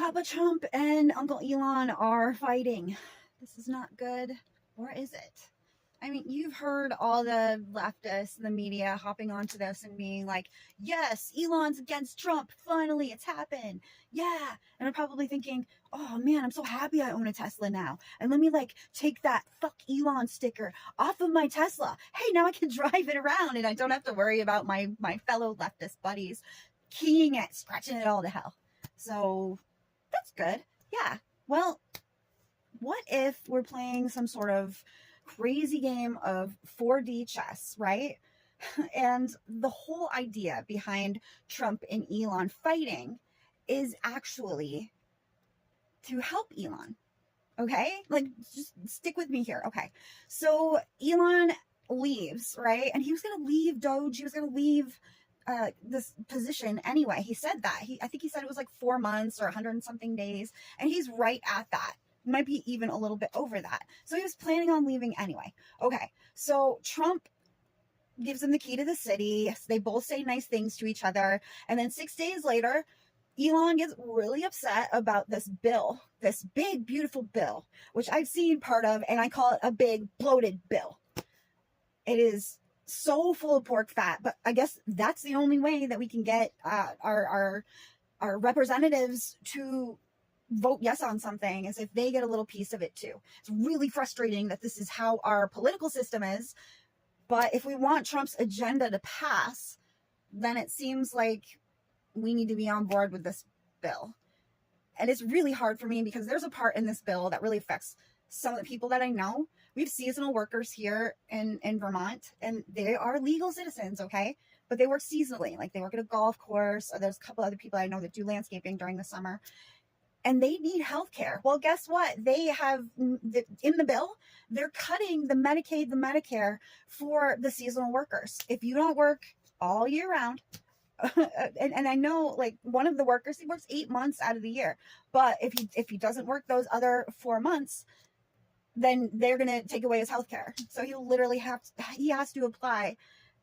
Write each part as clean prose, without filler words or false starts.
Papa Trump and Uncle Elon are fighting. This is not good, or is it? I mean, you've heard all the leftists in the media hopping onto this and being like, yes, Elon's against Trump. Finally, it's happened. Yeah. And I'm probably thinking, oh man, I'm so happy I own a Tesla now. And let me like take that fuck Elon sticker off of my Tesla. Hey, now I can drive it around and I don't have to worry about my fellow leftist buddies keying it, scratching it all to hell. So that's good. Yeah. Well, what if we're playing some sort of crazy game of 4D chess, right? And the whole idea behind Trump and Elon fighting is actually to help Elon. Okay? Like, just stick with me here. Okay. So Elon leaves, right? And he was going to leave Doge. He was going to leave this position anyway. He said that. I think he said it was like 4 months or 100 and something days. And he's right at that. Might be even a little bit over that. So he was planning on leaving anyway. Okay. So Trump gives him the key to the city. They both say nice things to each other. And then 6 days later, Elon gets really upset about this bill, this big, beautiful bill, which I've seen part of, and I call it a big, bloated bill. It is so full of pork fat, but I guess that's the only way that we can get our representatives to vote yes on something, is if they get a little piece of it too. It's really frustrating that this is how our political system is, but if we want Trump's agenda to pass, then it seems like we need to be on board with this bill. And it's really hard for me because there's a part in this bill that really affects some of the people that I know. We have seasonal workers here in Vermont, and they are legal citizens, okay? But they work seasonally, like they work at a golf course, or there's a couple other people I know that do landscaping during the summer, and they need health care. Well, guess what? They have, in the bill, they're cutting the Medicaid, the Medicare for the seasonal workers. If you don't work all year round, and I know like one of the workers, he works 8 months out of the year, but if he doesn't work those other 4 months, then they're going to take away his health care. So he'll literally he has to apply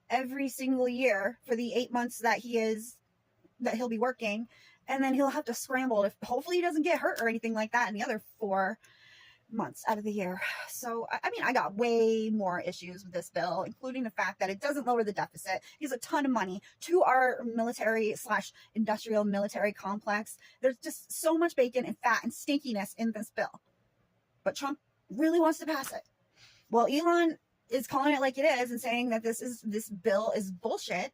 every single year for the 8 months that he'll be working. And then he'll have to scramble if hopefully he doesn't get hurt or anything like that in the other 4 months out of the year. So, I mean, I got way more issues with this bill, including the fact that it doesn't lower the deficit. It gives a ton of money to our military/industrial military complex. There's just so much bacon and fat and stinkiness in this bill. But Trump really wants to pass it. Well, Elon is calling it like it is and saying that this bill is bullshit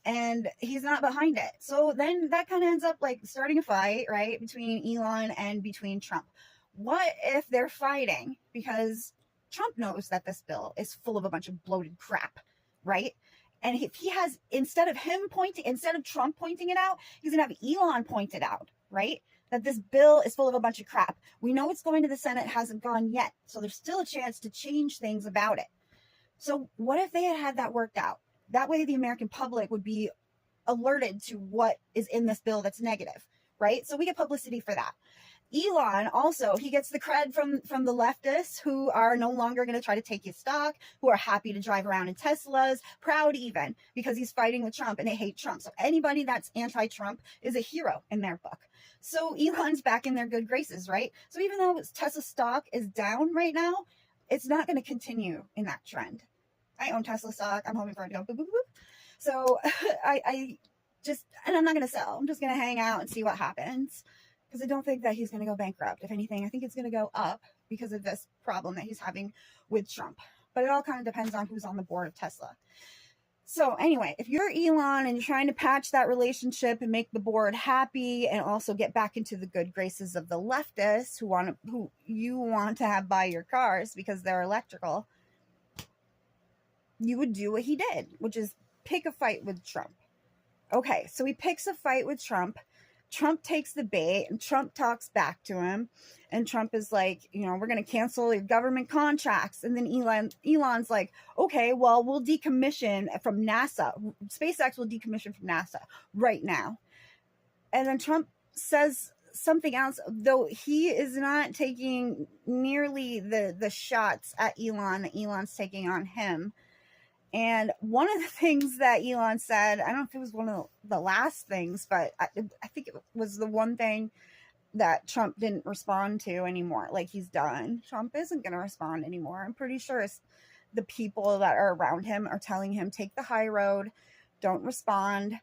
and he's not behind it. So then that kind of ends up like starting a fight, right, between Elon and between Trump. What if they're fighting because Trump knows that this bill is full of a bunch of bloated crap, right? And if he has, instead of Trump pointing it out, he's going to have Elon point it out, right? That this bill is full of a bunch of crap. We know it's going to the Senate, hasn't gone yet. So there's still a chance to change things about it. So what if they had that worked out? That way the American public would be alerted to what is in this bill that's negative, right? So we get publicity for that. Elon also, he gets the cred from the leftists who are no longer going to try to take his stock, who are happy to drive around in Teslas, proud even, because he's fighting with Trump and they hate Trump. So anybody that's anti-Trump is a hero in their book. So Elon's back in their good graces, right? So even though Tesla stock is down right now, it's not going to continue in that trend. I own Tesla stock. I'm hoping for it to go boop, boop, boop. So and I'm not going to sell. I'm just going to hang out and see what happens. Because I don't think that he's going to go bankrupt. If anything, I think it's going to go up because of this problem that he's having with Trump. But it all kind of depends on who's on the board of Tesla. So anyway, if you're Elon and you're trying to patch that relationship and make the board happy and also get back into the good graces of the leftists who you want to have buy your cars because they're electrical, you would do what he did, which is pick a fight with Trump. Okay, so he picks a fight with Trump. Trump takes the bait and Trump talks back to him. And Trump is like, we're going to cancel your government contracts. And then Elon's like, okay, well, we'll decommission from NASA. SpaceX will decommission from NASA right now. And then Trump says something else, though he is not taking nearly the shots at Elon that Elon's taking on him. And one of the things that Elon said, I don't know if it was one of the last things, but I think it was the one thing that Trump didn't respond to anymore. Like, he's done. Trump isn't going to respond anymore. I'm pretty sure it's the people that are around him are telling him, take the high road, don't respond.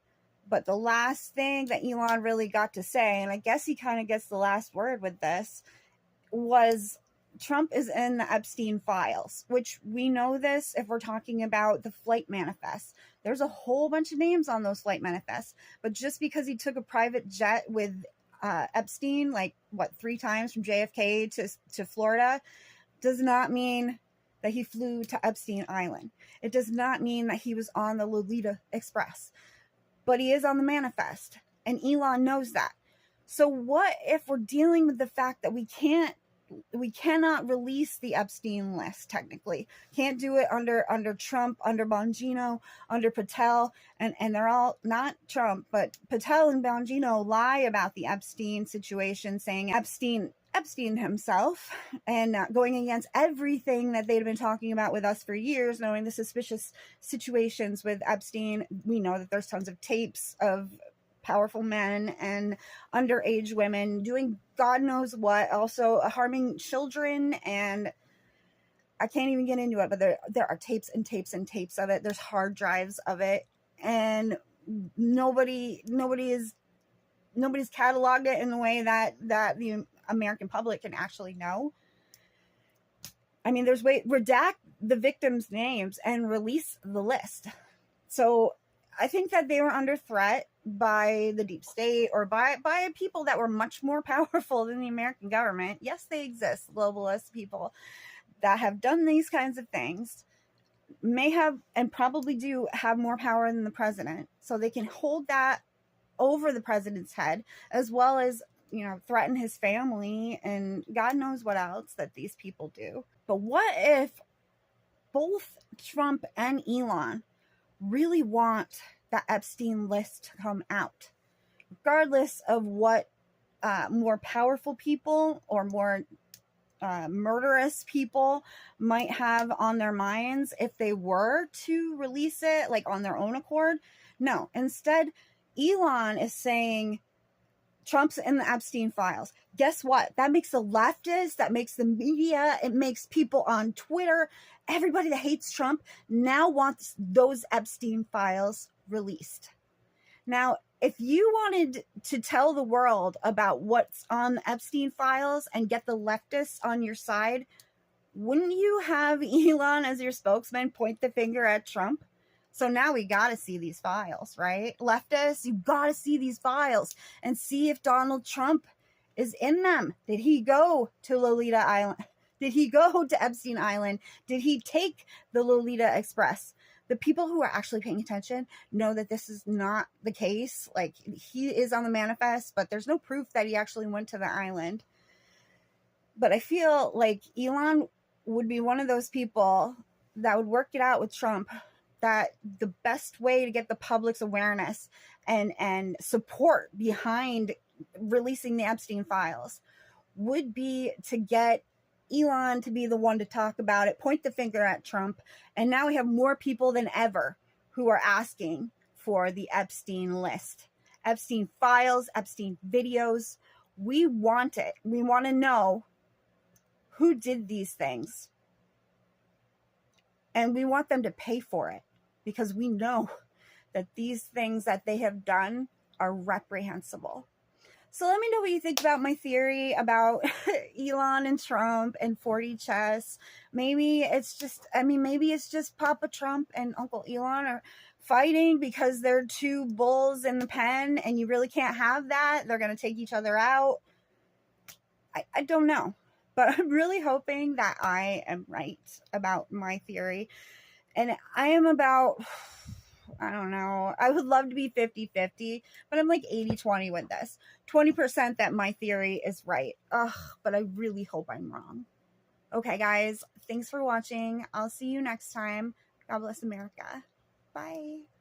But the last thing that Elon really got to say, and I guess he kind of gets the last word with this, was Trump is in the Epstein files, which we know this if we're talking about the flight manifests. There's a whole bunch of names on those flight manifests, but just because he took a private jet with Epstein, like, what, 3 times from JFK to Florida, does not mean that he flew to Epstein Island. It does not mean that he was on the Lolita Express, but he is on the manifest, and Elon knows that. So what if we're dealing with the fact that we cannot release the Epstein list, technically. Can't do it under Trump, under Bongino, under Patel, and they're all not Trump, but Patel and Bongino lie about the Epstein situation, saying Epstein himself, and going against everything that they'd been talking about with us for years, knowing the suspicious situations with Epstein. We know that there's tons of tapes of powerful men and underage women doing God knows what, also harming children, and I can't even get into it, but there are tapes and tapes and tapes of it. There's hard drives of it, and nobody's cataloged it in the way that the American public can actually know. I mean, redact the victims' names and release the list. So I think that they were under threat by the deep state, or by people that were much more powerful than the American government. Yes, they exist, globalist people that have done these kinds of things, may have and probably do have more power than the president, so they can hold that over the president's head, as well as, threaten his family and God knows what else that these people do. But what if both Trump and Elon really want that Epstein list to come out, regardless of what more powerful people or more murderous people might have on their minds if they were to release it, like, on their own accord? No, instead, Elon is saying Trump's in the Epstein files. Guess what? That makes the leftists, that makes the media, it makes people on Twitter, everybody that hates Trump now wants those Epstein files released. Now, if you wanted to tell the world about what's on the Epstein files and get the leftists on your side, wouldn't you have Elon as your spokesman point the finger at Trump? So now we got to see these files, right? Leftists, you got to see these files and see if Donald Trump is in them. Did he go to Lolita Island? Did he go to Epstein Island? Did he take the Lolita Express? The people who are actually paying attention know that this is not the case. Like, he is on the manifest, but there's no proof that he actually went to the island. But I feel like Elon would be one of those people that would work it out with Trump, that the best way to get the public's awareness and support behind releasing the Epstein files would be to get Elon to be the one to talk about it, point the finger at Trump. And now we have more people than ever who are asking for the Epstein list, Epstein files, Epstein videos. We want it. We want to know who did these things. And we want them to pay for it, because we know that these things that they have done are reprehensible. So let me know what you think about my theory about Elon and Trump and 4D chess. Maybe it's just Papa Trump and Uncle Elon are fighting because they're two bulls in the pen, and you really can't have that. They're going to take each other out. I don't know, but I'm really hoping that I am right about my theory. And I am about, I don't know, I would love to be 50-50, but I'm like 80-20 with this. 20% that my theory is right. Ugh, but I really hope I'm wrong. Okay, guys, thanks for watching. I'll see you next time. God bless America. Bye.